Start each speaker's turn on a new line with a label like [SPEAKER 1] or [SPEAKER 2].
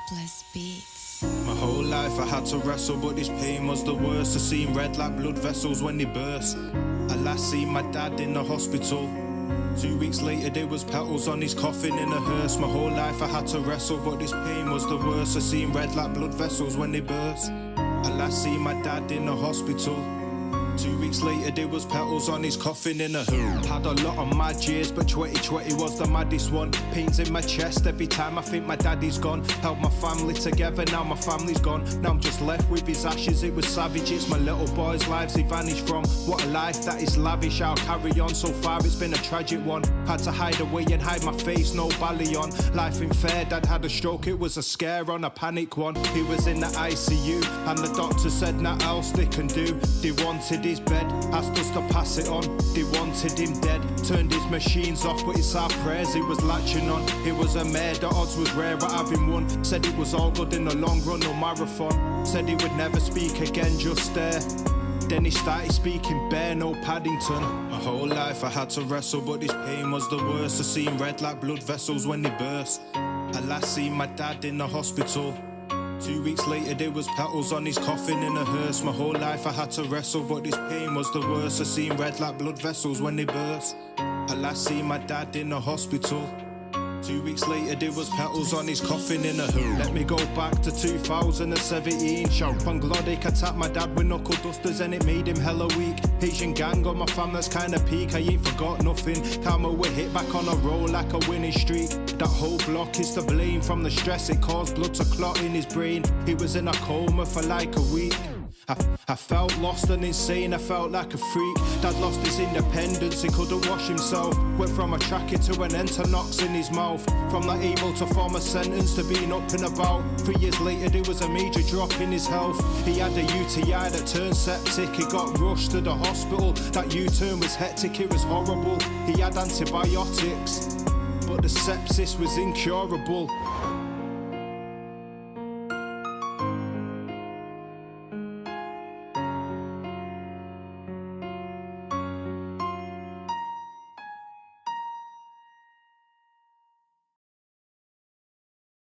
[SPEAKER 1] Helpless beats.
[SPEAKER 2] My whole life I had to wrestle, but this pain was the worst. I seen red like blood vessels when they burst. I last seen my dad in the hospital. 2 weeks later there was petals on his coffin in a hearse. My whole life I had to wrestle, but this pain was the worst. I seen red like blood vessels when they burst. I last seen my dad in the hospital. 2 weeks later there was petals on his coffin in a hearse. Had a lot of mad years, but 2020 was the maddest one. Pains in my chest every time I think my daddy's gone. Held my family together, now my family's gone. Now I'm just left with his ashes, it was savage. It's my little boys' lives he vanished from. What a life that is lavish, I'll carry on. So far it's been a tragic one. Had to hide away and hide my face, no bally on. Life ain't fair, dad had a stroke, it was a scare on, a panic one. He was in the ICU and the doctor said nothing else they can do. They wanted his bed, asked us to pass it on. They wanted him dead, turned his machines off, but it's our prayers he was latching on. It was a mare, the odds was rare at having won. Said it was all good in the long run, no marathon. Said he would never speak again, just stare. Then he started speaking bare, no Paddington. My whole life I had to wrestle, but this pain was the worst. I seen red like blood vessels when they burst. I last seen my dad in the hospital. 2 weeks later there was petals on his coffin in a hearse. My whole life I had to wrestle, but this pain was the worst. I seen red like blood vessels when they burst. I last seen my dad in the hospital. 2 weeks later there was petals on his coffin in a hearse. Let me go back to 2017. Sharp and Glodic attacked my dad with knuckle dusters and it made him hella weak. Asian gang on my fam, that's kinda peak. I ain't forgot nothing. Karma we hit back on a roll like a winning streak. That whole block is to blame. From the stress it caused blood to clot in his brain. He was in a coma for like a week. I felt lost and insane, I felt like a freak. Dad lost his independence, he couldn't wash himself. Went from a trachea to an enternox in his mouth. From not able to form a sentence to being up and about. 3 years later there was a major drop in his health. He had a UTI that turned septic, he got rushed to the hospital. That U-turn was hectic, it was horrible. He had antibiotics, but the sepsis was incurable.